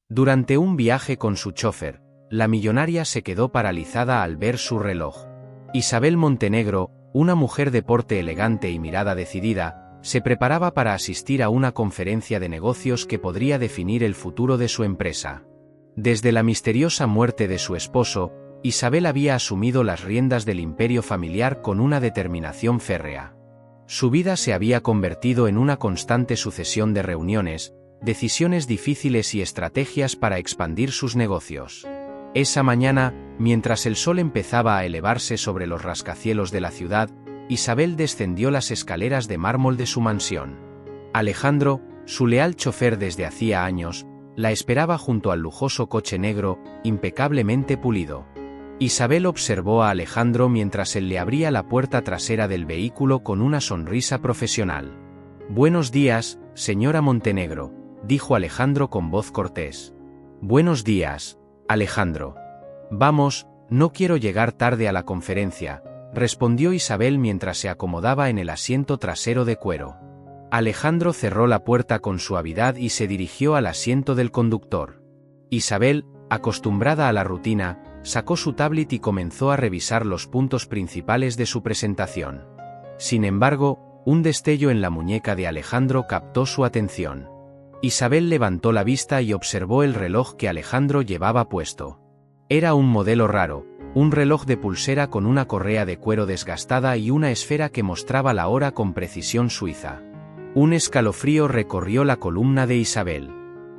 Durante un viaje con su chofer, la millonaria se quedó paralizada al ver su reloj. Isabel Montenegro, una mujer de porte elegante y mirada decidida, se preparaba para asistir a una conferencia de negocios que podría definir el futuro de su empresa. Desde la misteriosa muerte de su esposo, Isabel había asumido las riendas del imperio familiar con una determinación férrea. Su vida se había convertido en una constante sucesión de reuniones, decisiones difíciles y estrategias para expandir sus negocios. Esa mañana, mientras el sol empezaba a elevarse sobre los rascacielos de la ciudad, Isabel descendió las escaleras de mármol de su mansión. Alejandro, su leal chofer desde hacía años, la esperaba junto al lujoso coche negro, impecablemente pulido. Isabel observó a Alejandro mientras él le abría la puerta trasera del vehículo con una sonrisa profesional. «Buenos días, señora Montenegro», dijo Alejandro con voz cortés. «Buenos días, Alejandro». «Vamos, no quiero llegar tarde a la conferencia», respondió Isabel mientras se acomodaba en el asiento trasero de cuero. Alejandro cerró la puerta con suavidad y se dirigió al asiento del conductor. Isabel, acostumbrada a la rutina, sacó su tablet y comenzó a revisar los puntos principales de su presentación. Sin embargo, un destello en la muñeca de Alejandro captó su atención. Isabel levantó la vista y observó el reloj que Alejandro llevaba puesto. Era un modelo raro, un reloj de pulsera con una correa de cuero desgastada y una esfera que mostraba la hora con precisión suiza. Un escalofrío recorrió la columna de Isabel.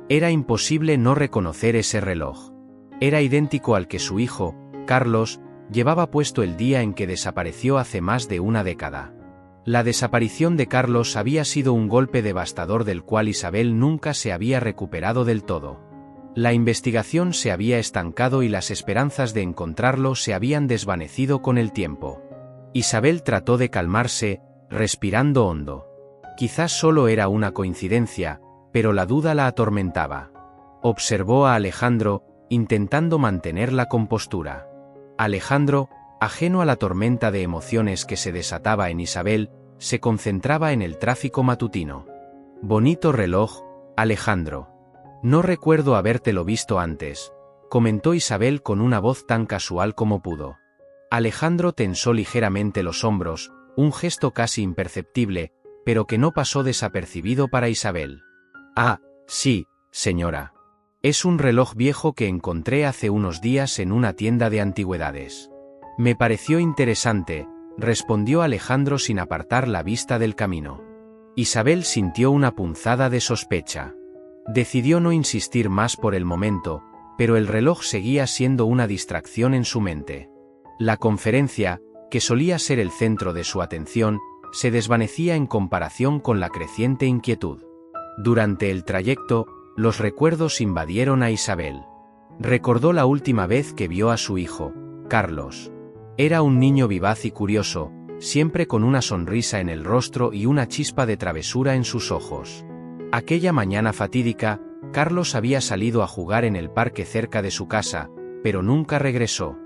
Era imposible no reconocer ese reloj. Era idéntico al que su hijo, Carlos, llevaba puesto el día en que desapareció hace más de una década. La desaparición de Carlos había sido un golpe devastador del cual Isabel nunca se había recuperado del todo. La investigación se había estancado y las esperanzas de encontrarlo se habían desvanecido con el tiempo. Isabel trató de calmarse, respirando hondo. Quizás solo era una coincidencia, pero la duda la atormentaba. Observó a Alejandro, intentando mantener la compostura. Alejandro, ajeno a la tormenta de emociones que se desataba en Isabel, se concentraba en el tráfico matutino. «Bonito reloj, Alejandro. No recuerdo habértelo visto antes», comentó Isabel con una voz tan casual como pudo. Alejandro tensó ligeramente los hombros, un gesto casi imperceptible, pero que no pasó desapercibido para Isabel. «Ah, sí, señora. Es un reloj viejo que encontré hace unos días en una tienda de antigüedades. Me pareció interesante», respondió Alejandro sin apartar la vista del camino. Isabel sintió una punzada de sospecha. Decidió no insistir más por el momento, pero el reloj seguía siendo una distracción en su mente. La conferencia, que solía ser el centro de su atención, se desvanecía en comparación con la creciente inquietud. Durante el trayecto, los recuerdos invadieron a Isabel. Recordó la última vez que vio a su hijo, Carlos. Era un niño vivaz y curioso, siempre con una sonrisa en el rostro y una chispa de travesura en sus ojos. Aquella mañana fatídica, Carlos había salido a jugar en el parque cerca de su casa, pero nunca regresó.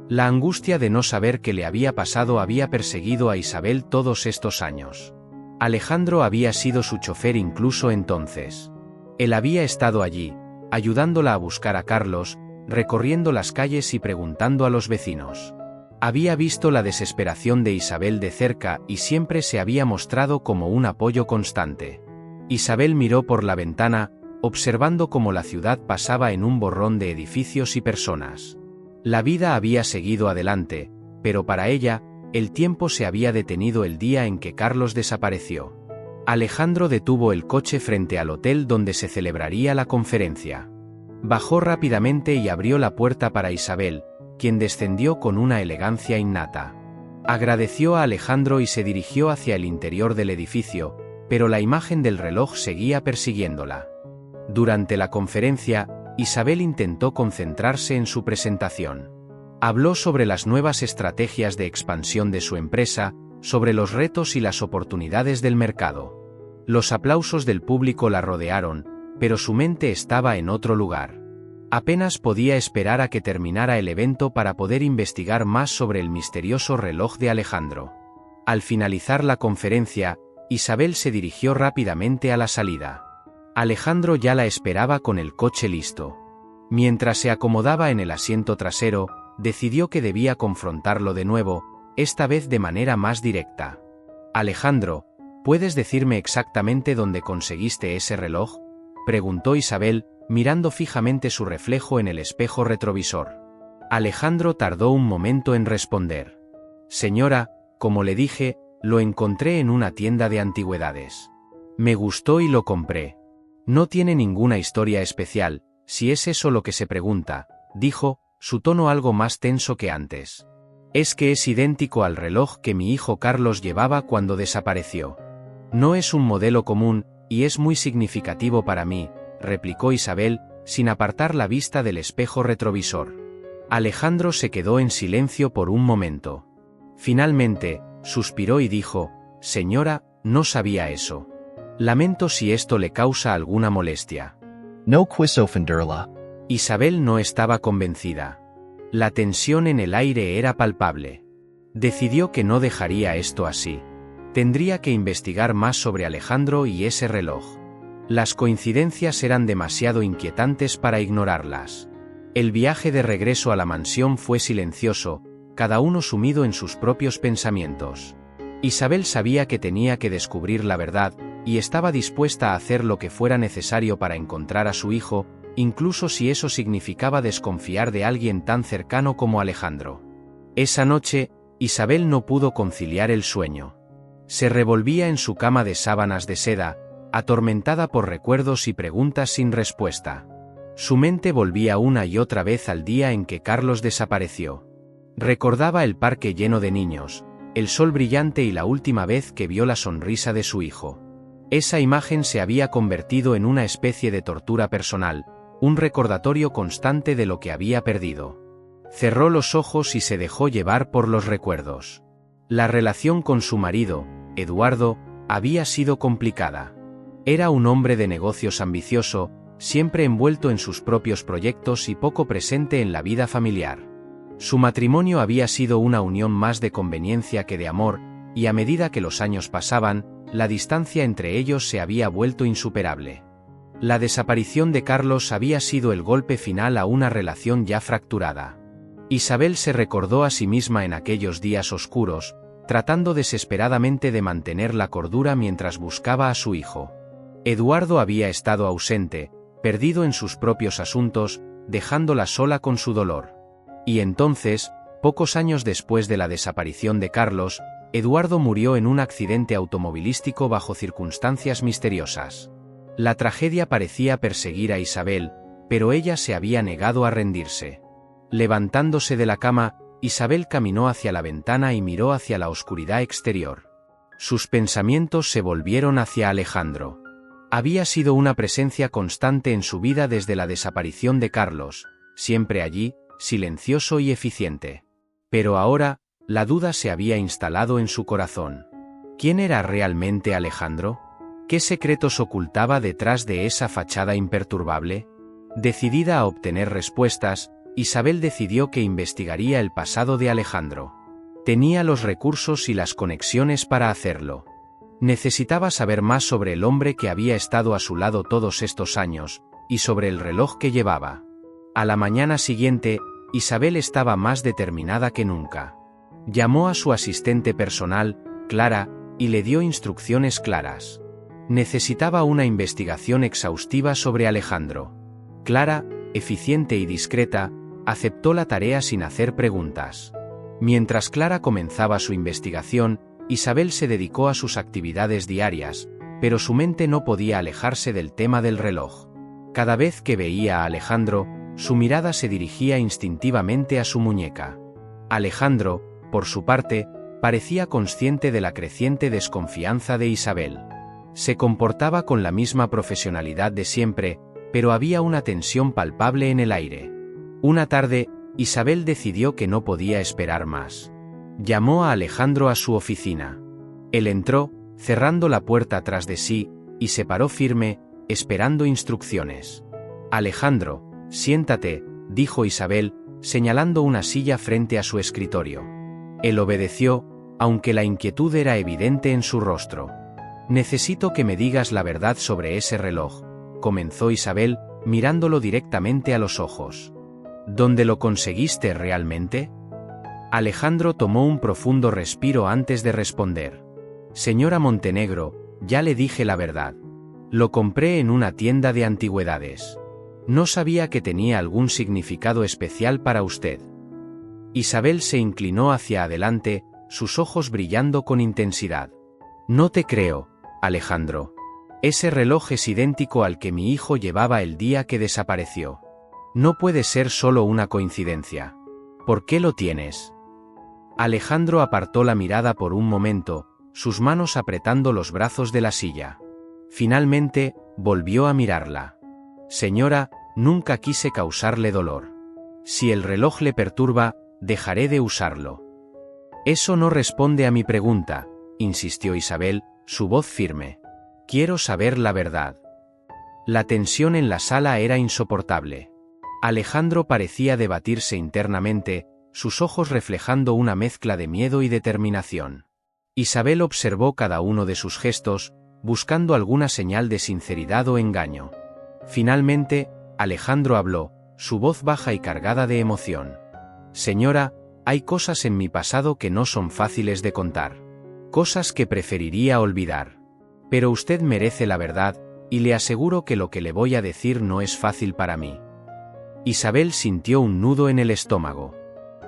La angustia de no saber qué le había pasado había perseguido a Isabel todos estos años. Alejandro había sido su chofer incluso entonces. Él había estado allí, ayudándola a buscar a Carlos, recorriendo las calles y preguntando a los vecinos. Había visto la desesperación de Isabel de cerca y siempre se había mostrado como un apoyo constante. Isabel miró por la ventana, observando cómo la ciudad pasaba en un borrón de edificios y personas. La vida había seguido adelante, pero para ella, el tiempo se había detenido el día en que Carlos desapareció. Alejandro detuvo el coche frente al hotel donde se celebraría la conferencia. Bajó rápidamente y abrió la puerta para Isabel, quien descendió con una elegancia innata. Agradeció a Alejandro y se dirigió hacia el interior del edificio, pero la imagen del reloj seguía persiguiéndola. Durante la conferencia, Isabel intentó concentrarse en su presentación. Habló sobre las nuevas estrategias de expansión de su empresa, sobre los retos y las oportunidades del mercado. Los aplausos del público la rodearon, pero su mente estaba en otro lugar. Apenas podía esperar a que terminara el evento para poder investigar más sobre el misterioso reloj de Alejandro. Al finalizar la conferencia, Isabel se dirigió rápidamente a la salida. Alejandro ya la esperaba con el coche listo. Mientras se acomodaba en el asiento trasero, decidió que debía confrontarlo de nuevo, esta vez de manera más directa. «Alejandro, ¿puedes decirme exactamente dónde conseguiste ese reloj?», preguntó Isabel, mirando fijamente su reflejo en el espejo retrovisor. Alejandro tardó un momento en responder. «Señora, como le dije, lo encontré en una tienda de antigüedades. Me gustó y lo compré. No tiene ninguna historia especial, si es eso lo que se pregunta», dijo, su tono algo más tenso que antes. «Es que es idéntico al reloj que mi hijo Carlos llevaba cuando desapareció. No es un modelo común, y es muy significativo para mí», replicó Isabel, sin apartar la vista del espejo retrovisor. Alejandro se quedó en silencio por un momento. Finalmente, suspiró y dijo: «Señora, no sabía eso. Lamento si esto le causa alguna molestia». No quiso ofenderla. Isabel no estaba convencida. La tensión en el aire era palpable. Decidió que no dejaría esto así. Tendría que investigar más sobre Alejandro y ese reloj. Las coincidencias eran demasiado inquietantes para ignorarlas. El viaje de regreso a la mansión fue silencioso, cada uno sumido en sus propios pensamientos. Isabel sabía que tenía que descubrir la verdad, y estaba dispuesta a hacer lo que fuera necesario para encontrar a su hijo, incluso si eso significaba desconfiar de alguien tan cercano como Alejandro. Esa noche, Isabel no pudo conciliar el sueño. Se revolvía en su cama de sábanas de seda, atormentada por recuerdos y preguntas sin respuesta. Su mente volvía una y otra vez al día en que Carlos desapareció. Recordaba el parque lleno de niños, el sol brillante y la última vez que vio la sonrisa de su hijo. Esa imagen se había convertido en una especie de tortura personal, un recordatorio constante de lo que había perdido. Cerró los ojos y se dejó llevar por los recuerdos. La relación con su marido, Eduardo, había sido complicada. Era un hombre de negocios ambicioso, siempre envuelto en sus propios proyectos y poco presente en la vida familiar. Su matrimonio había sido una unión más de conveniencia que de amor, y a medida que los años pasaban, la distancia entre ellos se había vuelto insuperable. La desaparición de Carlos había sido el golpe final a una relación ya fracturada. Isabel se recordó a sí misma en aquellos días oscuros, tratando desesperadamente de mantener la cordura mientras buscaba a su hijo. Eduardo había estado ausente, perdido en sus propios asuntos, dejándola sola con su dolor. Y entonces, pocos años después de la desaparición de Carlos, Eduardo murió en un accidente automovilístico bajo circunstancias misteriosas. La tragedia parecía perseguir a Isabel, pero ella se había negado a rendirse. Levantándose de la cama, Isabel caminó hacia la ventana y miró hacia la oscuridad exterior. Sus pensamientos se volvieron hacia Alejandro. Había sido una presencia constante en su vida desde la desaparición de Carlos, siempre allí, silencioso y eficiente. Pero ahora, la duda se había instalado en su corazón. ¿Quién era realmente Alejandro? ¿Qué secretos ocultaba detrás de esa fachada imperturbable? Decidida a obtener respuestas, Isabel decidió que investigaría el pasado de Alejandro. Tenía los recursos y las conexiones para hacerlo. Necesitaba saber más sobre el hombre que había estado a su lado todos estos años, y sobre el reloj que llevaba. A la mañana siguiente, Isabel estaba más determinada que nunca. Llamó a su asistente personal, Clara, y le dio instrucciones claras. Necesitaba una investigación exhaustiva sobre Alejandro. Clara, eficiente y discreta, aceptó la tarea sin hacer preguntas. Mientras Clara comenzaba su investigación, Isabel se dedicó a sus actividades diarias, pero su mente no podía alejarse del tema del reloj. Cada vez que veía a Alejandro, su mirada se dirigía instintivamente a su muñeca. Alejandro, por su parte, parecía consciente de la creciente desconfianza de Isabel. Se comportaba con la misma profesionalidad de siempre, pero había una tensión palpable en el aire. Una tarde, Isabel decidió que no podía esperar más. Llamó a Alejandro a su oficina. Él entró, cerrando la puerta tras de sí, y se paró firme, esperando instrucciones. «Alejandro, siéntate», dijo Isabel, señalando una silla frente a su escritorio. Él obedeció, aunque la inquietud era evidente en su rostro. «Necesito que me digas la verdad sobre ese reloj», comenzó Isabel, mirándolo directamente a los ojos. ¿Dónde lo conseguiste realmente? Alejandro tomó un profundo respiro antes de responder. Señora Montenegro, ya le dije la verdad. Lo compré en una tienda de antigüedades. No sabía que tenía algún significado especial para usted. Isabel se inclinó hacia adelante, sus ojos brillando con intensidad. No te creo, Alejandro. Ese reloj es idéntico al que mi hijo llevaba el día que desapareció. No puede ser solo una coincidencia. ¿Por qué lo tienes? Alejandro apartó la mirada por un momento, sus manos apretando los brazos de la silla. Finalmente, volvió a mirarla. Señora, nunca quise causarle dolor. Si el reloj le perturba, dejaré de usarlo. Eso no responde a mi pregunta, insistió Isabel, su voz firme. Quiero saber la verdad. La tensión en la sala era insoportable. Alejandro parecía debatirse internamente, sus ojos reflejando una mezcla de miedo y determinación. Isabel observó cada uno de sus gestos, buscando alguna señal de sinceridad o engaño. Finalmente, Alejandro habló, su voz baja y cargada de emoción. Señora, hay cosas en mi pasado que no son fáciles de contar. Cosas que preferiría olvidar. Pero usted merece la verdad, y le aseguro que lo que le voy a decir no es fácil para mí. Isabel sintió un nudo en el estómago.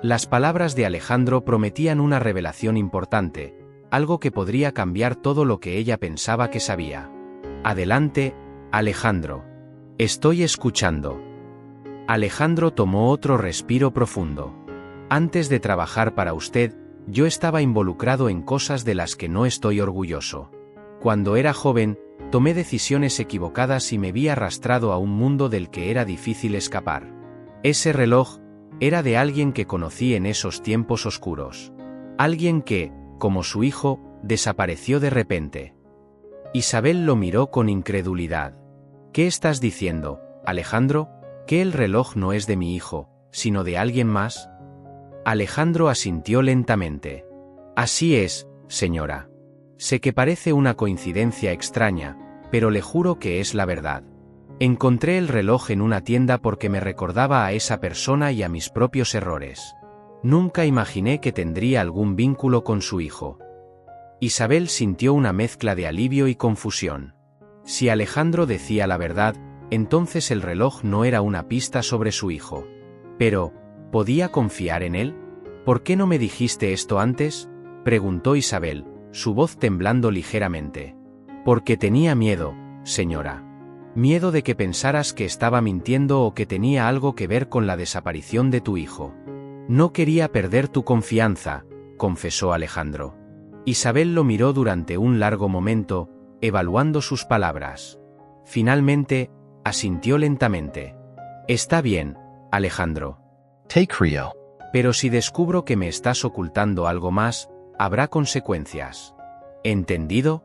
Las palabras de Alejandro prometían una revelación importante, algo que podría cambiar todo lo que ella pensaba que sabía. Adelante, Alejandro. Estoy escuchando. Alejandro tomó otro respiro profundo. Antes de trabajar para usted, yo estaba involucrado en cosas de las que no estoy orgulloso. Cuando era joven, tomé decisiones equivocadas y me vi arrastrado a un mundo del que era difícil escapar. Ese reloj era de alguien que conocí en esos tiempos oscuros. Alguien que, como su hijo, desapareció de repente. Isabel lo miró con incredulidad. ¿Qué estás diciendo, Alejandro? ¿Que el reloj no es de mi hijo, sino de alguien más? Alejandro asintió lentamente. Así es, señora. Sé que parece una coincidencia extraña, pero le juro que es la verdad. Encontré el reloj en una tienda porque me recordaba a esa persona y a mis propios errores. Nunca imaginé que tendría algún vínculo con su hijo. Isabel sintió una mezcla de alivio y confusión. Si Alejandro decía la verdad, entonces el reloj no era una pista sobre su hijo. Pero, ¿podía confiar en él? ¿Por qué no me dijiste esto antes?, preguntó Isabel, su voz temblando ligeramente. Porque tenía miedo, señora. Miedo de que pensaras que estaba mintiendo o que tenía algo que ver con la desaparición de tu hijo. No quería perder tu confianza, confesó Alejandro. Isabel lo miró durante un largo momento, evaluando sus palabras. Finalmente, asintió lentamente. Está bien, Alejandro. Te creo. Pero si descubro que me estás ocultando algo más, habrá consecuencias. ¿Entendido?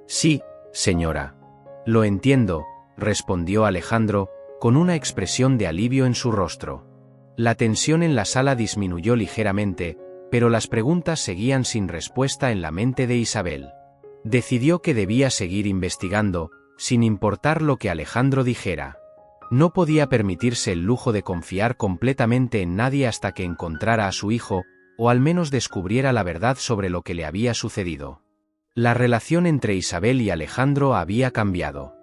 Sí, señora. Lo entiendo, respondió Alejandro, con una expresión de alivio en su rostro. La tensión en la sala disminuyó ligeramente, pero las preguntas seguían sin respuesta en la mente de Isabel. Decidió que debía seguir investigando, sin importar lo que Alejandro dijera. No podía permitirse el lujo de confiar completamente en nadie hasta que encontrara a su hijo, o al menos descubriera la verdad sobre lo que le había sucedido. La relación entre Isabel y Alejandro había cambiado.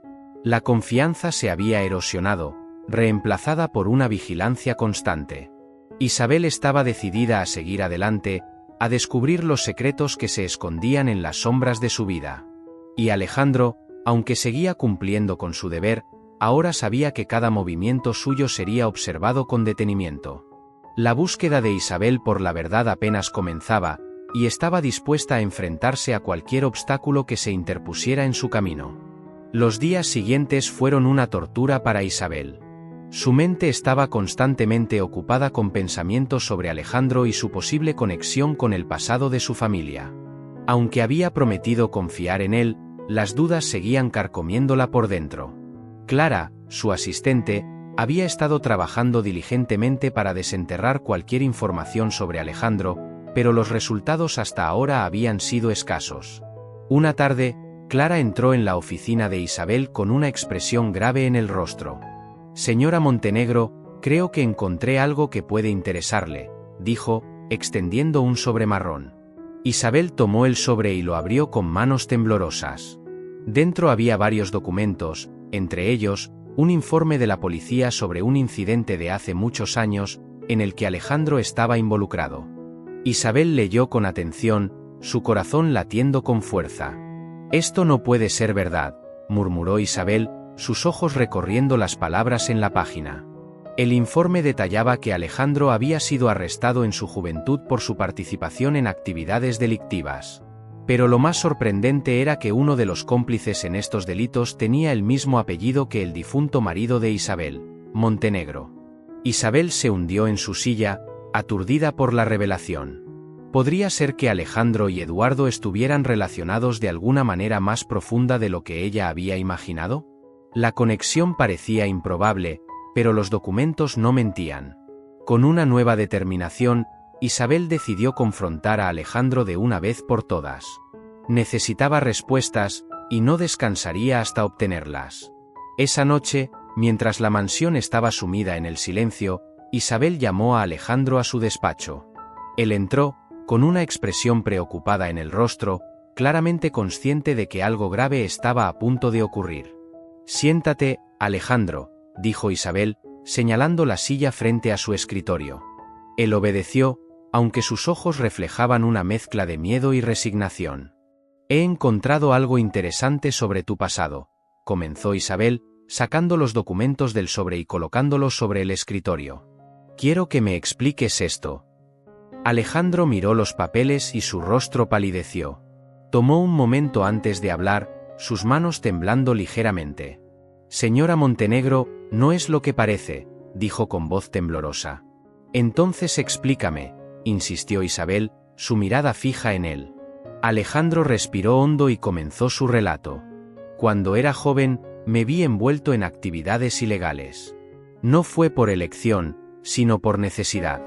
La confianza se había erosionado, reemplazada por una vigilancia constante. Isabel estaba decidida a seguir adelante, a descubrir los secretos que se escondían en las sombras de su vida. Y Alejandro, aunque seguía cumpliendo con su deber, ahora sabía que cada movimiento suyo sería observado con detenimiento. La búsqueda de Isabel por la verdad apenas comenzaba, y estaba dispuesta a enfrentarse a cualquier obstáculo que se interpusiera en su camino. Los días siguientes fueron una tortura para Isabel. Su mente estaba constantemente ocupada con pensamientos sobre Alejandro y su posible conexión con el pasado de su familia. Aunque había prometido confiar en él, las dudas seguían carcomiéndola por dentro. Clara, su asistente, había estado trabajando diligentemente para desenterrar cualquier información sobre Alejandro, pero los resultados hasta ahora habían sido escasos. Una tarde, Clara entró en la oficina de Isabel con una expresión grave en el rostro. «Señora Montenegro, creo que encontré algo que puede interesarle», dijo, extendiendo un sobre marrón. Isabel tomó el sobre y lo abrió con manos temblorosas. Dentro había varios documentos, entre ellos, un informe de la policía sobre un incidente de hace muchos años, en el que Alejandro estaba involucrado. Isabel leyó con atención, su corazón latiendo con fuerza. «Esto no puede ser verdad», murmuró Isabel, sus ojos recorriendo las palabras en la página. El informe detallaba que Alejandro había sido arrestado en su juventud por su participación en actividades delictivas. Pero lo más sorprendente era que uno de los cómplices en estos delitos tenía el mismo apellido que el difunto marido de Isabel, Montenegro. Isabel se hundió en su silla, aturdida por la revelación. ¿Podría ser que Alejandro y Eduardo estuvieran relacionados de alguna manera más profunda de lo que ella había imaginado? La conexión parecía improbable, pero los documentos no mentían. Con una nueva determinación, Isabel decidió confrontar a Alejandro de una vez por todas. Necesitaba respuestas, y no descansaría hasta obtenerlas. Esa noche, mientras la mansión estaba sumida en el silencio, Isabel llamó a Alejandro a su despacho. Él entró, con una expresión preocupada en el rostro, claramente consciente de que algo grave estaba a punto de ocurrir. «Siéntate, Alejandro», dijo Isabel, señalando la silla frente a su escritorio. Él obedeció, aunque sus ojos reflejaban una mezcla de miedo y resignación. «He encontrado algo interesante sobre tu pasado», comenzó Isabel, sacando los documentos del sobre y colocándolos sobre el escritorio. «Quiero que me expliques esto». Alejandro miró los papeles y su rostro palideció. Tomó un momento antes de hablar, sus manos temblando ligeramente. «Señora Montenegro, no es lo que parece», dijo con voz temblorosa. «Entonces explícame», insistió Isabel, su mirada fija en él. Alejandro respiró hondo y comenzó su relato. «Cuando era joven, me vi envuelto en actividades ilegales. No fue por elección, sino por necesidad.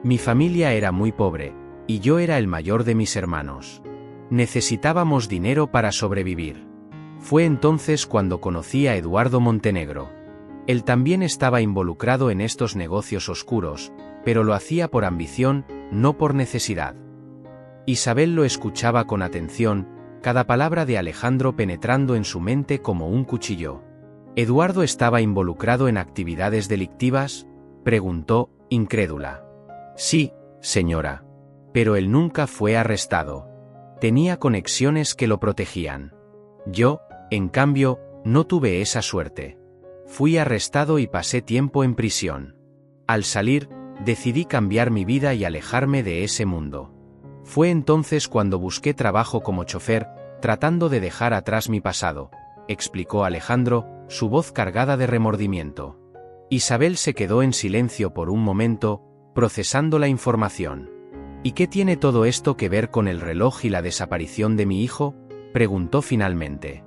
Mi familia era muy pobre, y yo era el mayor de mis hermanos. Necesitábamos dinero para sobrevivir. Fue entonces cuando conocí a Eduardo Montenegro. Él también estaba involucrado en estos negocios oscuros, pero lo hacía por ambición, no por necesidad». Isabel lo escuchaba con atención, cada palabra de Alejandro penetrando en su mente como un cuchillo. «¿Eduardo estaba involucrado en actividades delictivas?», preguntó, incrédula. «Sí, señora. Pero él nunca fue arrestado. Tenía conexiones que lo protegían. Yo, en cambio, no tuve esa suerte. Fui arrestado y pasé tiempo en prisión. Al salir, decidí cambiar mi vida y alejarme de ese mundo. Fue entonces cuando busqué trabajo como chofer, tratando de dejar atrás mi pasado», explicó Alejandro, su voz cargada de remordimiento. Isabel se quedó en silencio por un momento, procesando la información. «¿Y qué tiene todo esto que ver con el reloj y la desaparición de mi hijo?», preguntó finalmente.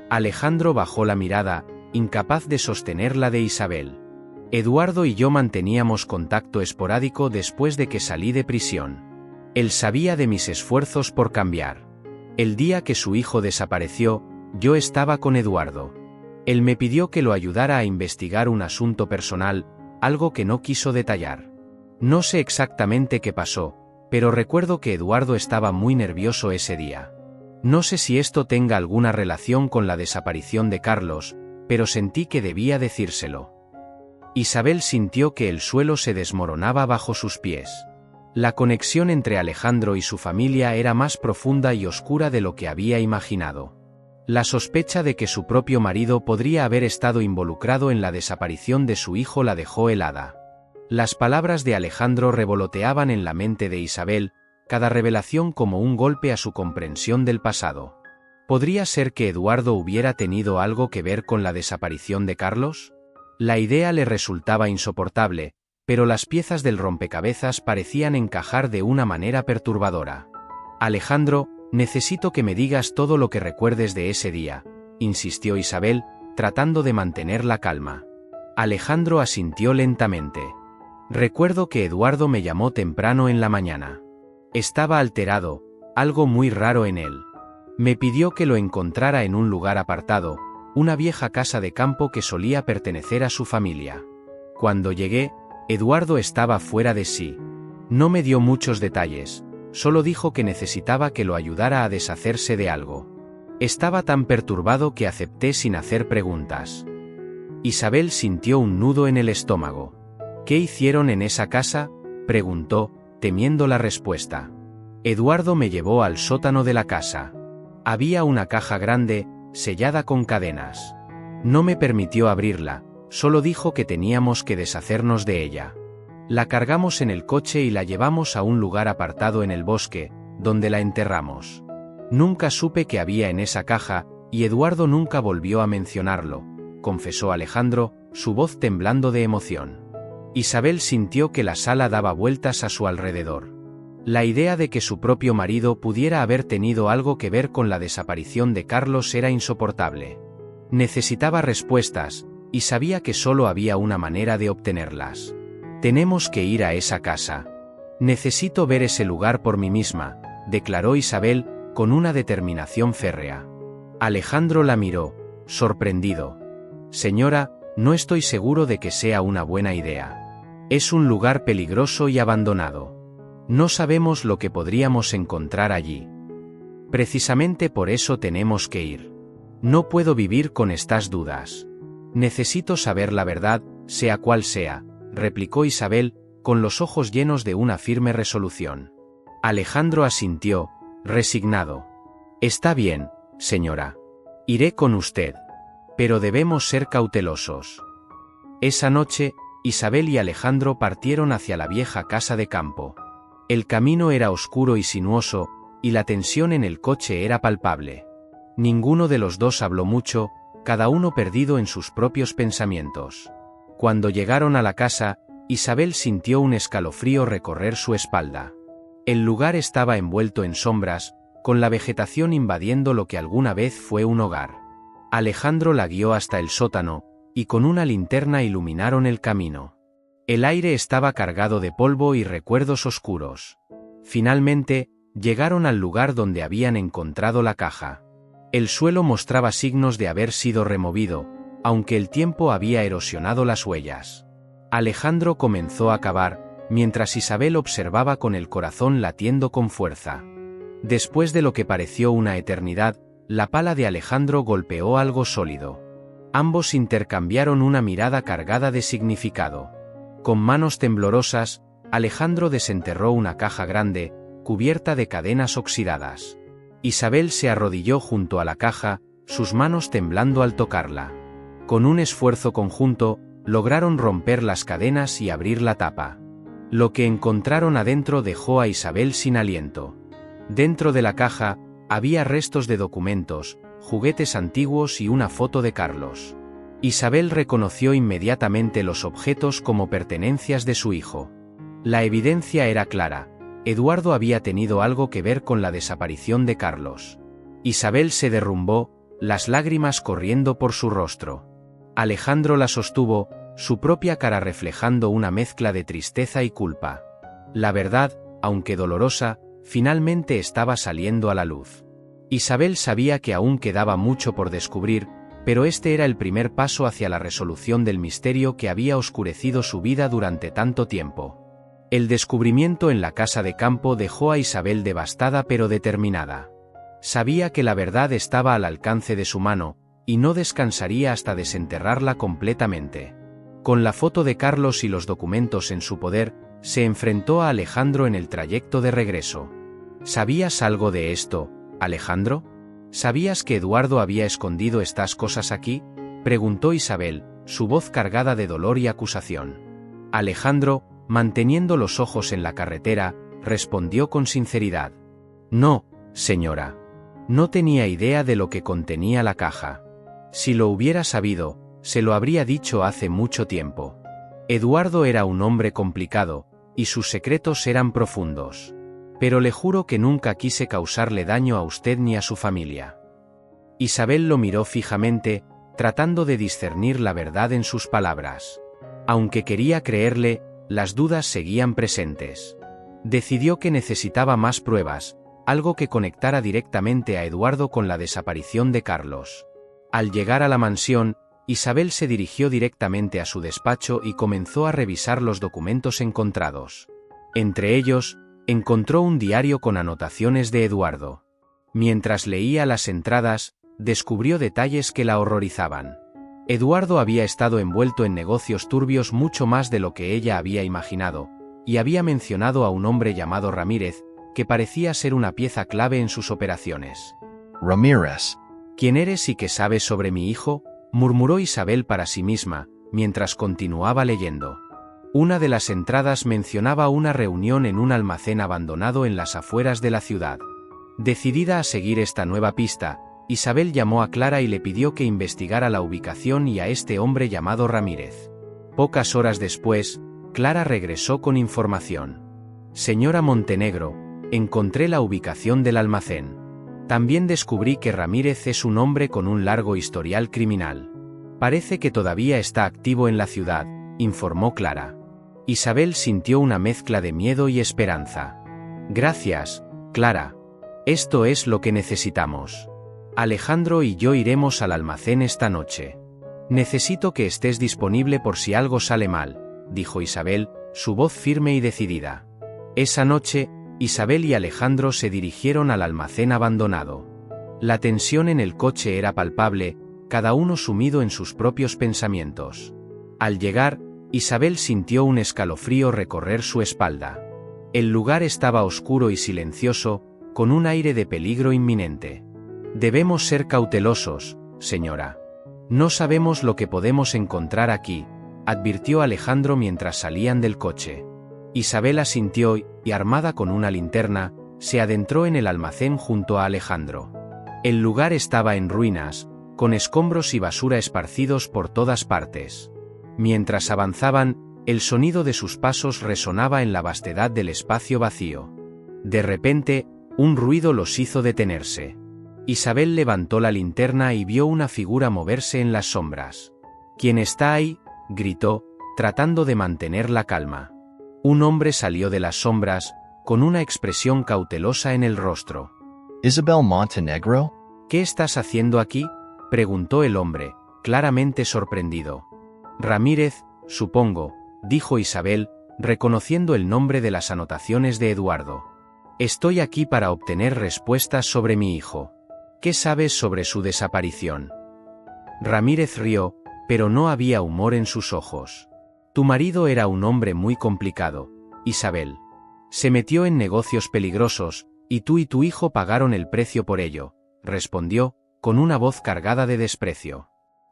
Alejandro bajó la mirada, incapaz de sostener la de Isabel. «Eduardo y yo manteníamos contacto esporádico después de que salí de prisión. Él sabía de mis esfuerzos por cambiar. El día que su hijo desapareció, yo estaba con Eduardo. Él me pidió que lo ayudara a investigar un asunto personal, algo que no quiso detallar. No sé exactamente qué pasó, pero recuerdo que Eduardo estaba muy nervioso ese día. No sé si esto tenga alguna relación con la desaparición de Carlos, pero sentí que debía decírselo». Isabel sintió que el suelo se desmoronaba bajo sus pies. La conexión entre Alejandro y su familia era más profunda y oscura de lo que había imaginado. La sospecha de que su propio marido podría haber estado involucrado en la desaparición de su hijo la dejó helada. Las palabras de Alejandro revoloteaban en la mente de Isabel, cada revelación como un golpe a su comprensión del pasado. ¿Podría ser que Eduardo hubiera tenido algo que ver con la desaparición de Carlos? La idea le resultaba insoportable, pero las piezas del rompecabezas parecían encajar de una manera perturbadora. «Alejandro, necesito que me digas todo lo que recuerdes de ese día», insistió Isabel, tratando de mantener la calma. Alejandro asintió lentamente. «Recuerdo que Eduardo me llamó temprano en la mañana. Estaba alterado, algo muy raro en él. Me pidió que lo encontrara en un lugar apartado, una vieja casa de campo que solía pertenecer a su familia. Cuando llegué, Eduardo estaba fuera de sí. No me dio muchos detalles, solo dijo que necesitaba que lo ayudara a deshacerse de algo. Estaba tan perturbado que acepté sin hacer preguntas. Isabel sintió un nudo en el estómago. ¿Qué hicieron en esa casa?, preguntó, temiendo la respuesta. Eduardo me llevó al sótano de la casa. Había una caja grande, sellada con cadenas. No me permitió abrirla, solo dijo que teníamos que deshacernos de ella. La cargamos en el coche y la llevamos a un lugar apartado en el bosque, donde la enterramos. Nunca supe qué había en esa caja, y Eduardo nunca volvió a mencionarlo, confesó Alejandro, su voz temblando de emoción. Isabel sintió que la sala daba vueltas a su alrededor. La idea de que su propio marido pudiera haber tenido algo que ver con la desaparición de Carlos era insoportable. Necesitaba respuestas, y sabía que solo había una manera de obtenerlas. Tenemos que ir a esa casa. Necesito ver ese lugar por mí misma, declaró Isabel, con una determinación férrea. Alejandro la miró, sorprendido. Señora, no estoy seguro de que sea una buena idea. Es un lugar peligroso y abandonado. No sabemos lo que podríamos encontrar allí. Precisamente por eso tenemos que ir. No puedo vivir con estas dudas. Necesito saber la verdad, sea cual sea, replicó Isabel, con los ojos llenos de una firme resolución. Alejandro asintió, resignado. Está bien, señora. Iré con usted. Pero debemos ser cautelosos. Esa noche, Isabel y Alejandro partieron hacia la vieja casa de campo. El camino era oscuro y sinuoso, y la tensión en el coche era palpable. Ninguno de los dos habló mucho, cada uno perdido en sus propios pensamientos. Cuando llegaron a la casa, Isabel sintió un escalofrío recorrer su espalda. El lugar estaba envuelto en sombras, con la vegetación invadiendo lo que alguna vez fue un hogar. Alejandro la guió hasta el sótano, y con una linterna iluminaron el camino. El aire estaba cargado de polvo y recuerdos oscuros. Finalmente, llegaron al lugar donde habían encontrado la caja. El suelo mostraba signos de haber sido removido, aunque el tiempo había erosionado las huellas. Alejandro comenzó a cavar, mientras Isabel observaba con el corazón latiendo con fuerza. Después de lo que pareció una eternidad, la pala de Alejandro golpeó algo sólido. Ambos intercambiaron una mirada cargada de significado. Con manos temblorosas, Alejandro desenterró una caja grande, cubierta de cadenas oxidadas. Isabel se arrodilló junto a la caja, sus manos temblando al tocarla. Con un esfuerzo conjunto, lograron romper las cadenas y abrir la tapa. Lo que encontraron adentro dejó a Isabel sin aliento. Dentro de la caja, había restos de documentos, juguetes antiguos y una foto de Carlos. Isabel reconoció inmediatamente los objetos como pertenencias de su hijo. La evidencia era clara. Eduardo había tenido algo que ver con la desaparición de Carlos. Isabel se derrumbó, las lágrimas corriendo por su rostro. Alejandro la sostuvo, su propia cara reflejando una mezcla de tristeza y culpa. La verdad, aunque dolorosa, finalmente estaba saliendo a la luz. Isabel sabía que aún quedaba mucho por descubrir, pero este era el primer paso hacia la resolución del misterio que había oscurecido su vida durante tanto tiempo. El descubrimiento en la casa de campo dejó a Isabel devastada pero determinada. Sabía que la verdad estaba al alcance de su mano, y no descansaría hasta desenterrarla completamente. Con la foto de Carlos y los documentos en su poder, se enfrentó a Alejandro en el trayecto de regreso. ¿Sabías algo de esto, Alejandro? ¿Sabías que Eduardo había escondido estas cosas aquí?, preguntó Isabel, su voz cargada de dolor y acusación. Alejandro, manteniendo los ojos en la carretera, respondió con sinceridad. No, señora. No tenía idea de lo que contenía la caja. Si lo hubiera sabido, se lo habría dicho hace mucho tiempo. Eduardo era un hombre complicado, y sus secretos eran profundos. Pero le juro que nunca quise causarle daño a usted ni a su familia. Isabel lo miró fijamente, tratando de discernir la verdad en sus palabras. Aunque quería creerle, las dudas seguían presentes. Decidió que necesitaba más pruebas, algo que conectara directamente a Eduardo con la desaparición de Carlos. Al llegar a la mansión, Isabel se dirigió directamente a su despacho y comenzó a revisar los documentos encontrados. Entre ellos, encontró un diario con anotaciones de Eduardo. Mientras leía las entradas, descubrió detalles que la horrorizaban. Eduardo había estado envuelto en negocios turbios mucho más de lo que ella había imaginado, y había mencionado a un hombre llamado Ramírez, que parecía ser una pieza clave en sus operaciones. Ramírez. ¿Quién eres y qué sabes sobre mi hijo?, murmuró Isabel para sí misma, mientras continuaba leyendo. Una de las entradas mencionaba una reunión en un almacén abandonado en las afueras de la ciudad. Decidida a seguir esta nueva pista, Isabel llamó a Clara y le pidió que investigara la ubicación y a este hombre llamado Ramírez. Pocas horas después, Clara regresó con información. Señora Montenegro, encontré la ubicación del almacén. También descubrí que Ramírez es un hombre con un largo historial criminal. Parece que todavía está activo en la ciudad, informó Clara. Isabel sintió una mezcla de miedo y esperanza. Gracias, Clara. Esto es lo que necesitamos. Alejandro y yo iremos al almacén esta noche. Necesito que estés disponible por si algo sale mal, dijo Isabel, su voz firme y decidida. Esa noche, Isabel y Alejandro se dirigieron al almacén abandonado. La tensión en el coche era palpable, cada uno sumido en sus propios pensamientos. Al llegar, Isabel sintió un escalofrío recorrer su espalda. El lugar estaba oscuro y silencioso, con un aire de peligro inminente. Debemos ser cautelosos, señora. No sabemos lo que podemos encontrar aquí, advirtió Alejandro mientras salían del coche. Isabel asintió y, armada con una linterna, se adentró en el almacén junto a Alejandro. El lugar estaba en ruinas, con escombros y basura esparcidos por todas partes. Mientras avanzaban, el sonido de sus pasos resonaba en la vastedad del espacio vacío. De repente, un ruido los hizo detenerse. Isabel levantó la linterna y vio una figura moverse en las sombras. ¿Quién está ahí?, gritó, tratando de mantener la calma. Un hombre salió de las sombras, con una expresión cautelosa en el rostro. Isabel Montenegro? ¿Qué estás haciendo aquí?, preguntó el hombre, claramente sorprendido. Ramírez, supongo, dijo Isabel, reconociendo el nombre de las anotaciones de Eduardo. Estoy aquí para obtener respuestas sobre mi hijo. ¿Qué sabes sobre su desaparición? Ramírez rió, pero no había humor en sus ojos. Tu marido era un hombre muy complicado, Isabel. Se metió en negocios peligrosos, y tú y tu hijo pagaron el precio por ello, respondió, con una voz cargada de desprecio.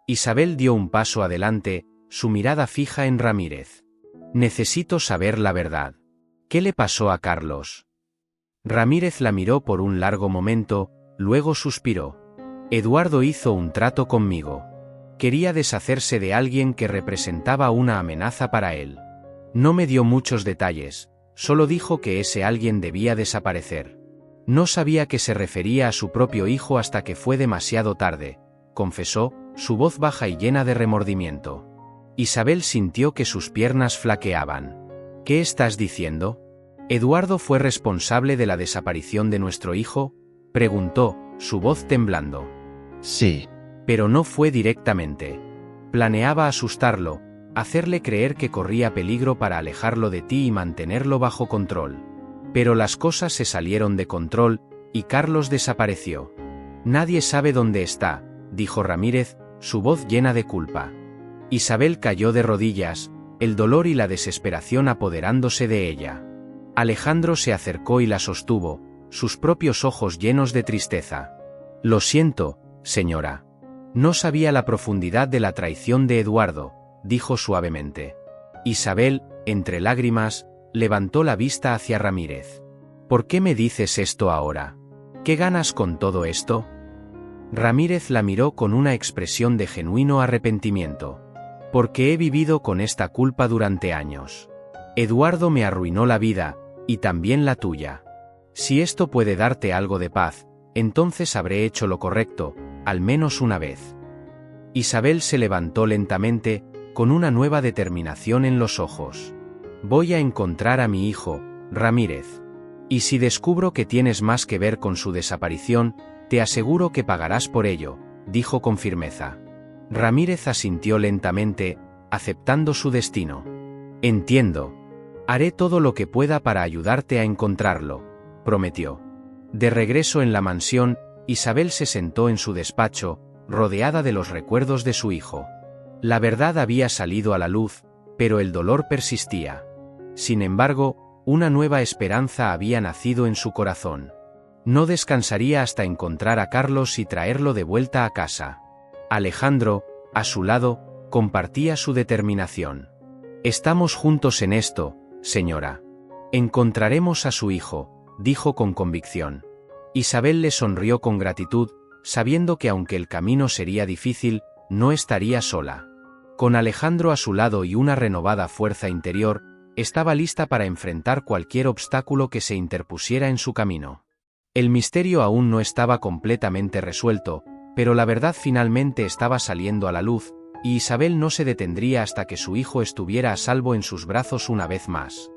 Isabel dio un paso adelante, su mirada fija en Ramírez. Necesito saber la verdad. ¿Qué le pasó a Carlos? Ramírez la miró por un largo momento, luego suspiró. Eduardo hizo un trato conmigo. Quería deshacerse de alguien que representaba una amenaza para él. No me dio muchos detalles, solo dijo que ese alguien debía desaparecer. No sabía que se refería a su propio hijo hasta que fue demasiado tarde, confesó, su voz baja y llena de remordimiento. Isabel sintió que sus piernas flaqueaban. ¿Qué estás diciendo? ¿Eduardo fue responsable de la desaparición de nuestro hijo?, preguntó, su voz temblando. Sí. Pero no fue directamente. Planeaba asustarlo, hacerle creer que corría peligro para alejarlo de ti y mantenerlo bajo control. Pero las cosas se salieron de control, y Carlos desapareció. Nadie sabe dónde está, dijo Ramírez, su voz llena de culpa. Isabel cayó de rodillas, el dolor y la desesperación apoderándose de ella. Alejandro se acercó y la sostuvo, sus propios ojos llenos de tristeza. Lo siento, señora. No sabía la profundidad de la traición de Eduardo, dijo suavemente. Isabel, entre lágrimas, levantó la vista hacia Ramírez. ¿Por qué me dices esto ahora? ¿Qué ganas con todo esto? Ramírez la miró con una expresión de genuino arrepentimiento. Porque he vivido con esta culpa durante años. Eduardo me arruinó la vida, y también la tuya. Si esto puede darte algo de paz, entonces habré hecho lo correcto, al menos una vez. Isabel se levantó lentamente, con una nueva determinación en los ojos. Voy a encontrar a mi hijo, Ramírez. Y si descubro que tienes más que ver con su desaparición, te aseguro que pagarás por ello, dijo con firmeza. Ramírez asintió lentamente, aceptando su destino. Entiendo. Haré todo lo que pueda para ayudarte a encontrarlo, prometió. De regreso en la mansión, Isabel se sentó en su despacho, rodeada de los recuerdos de su hijo. La verdad había salido a la luz, pero el dolor persistía. Sin embargo, una nueva esperanza había nacido en su corazón. No descansaría hasta encontrar a Carlos y traerlo de vuelta a casa. Alejandro, a su lado, compartía su determinación. Estamos juntos en esto, señora. Encontraremos a su hijo, dijo con convicción. Isabel le sonrió con gratitud, sabiendo que aunque el camino sería difícil, no estaría sola. Con Alejandro a su lado y una renovada fuerza interior, estaba lista para enfrentar cualquier obstáculo que se interpusiera en su camino. El misterio aún no estaba completamente resuelto, pero la verdad finalmente estaba saliendo a la luz, y Isabel no se detendría hasta que su hijo estuviera a salvo en sus brazos una vez más.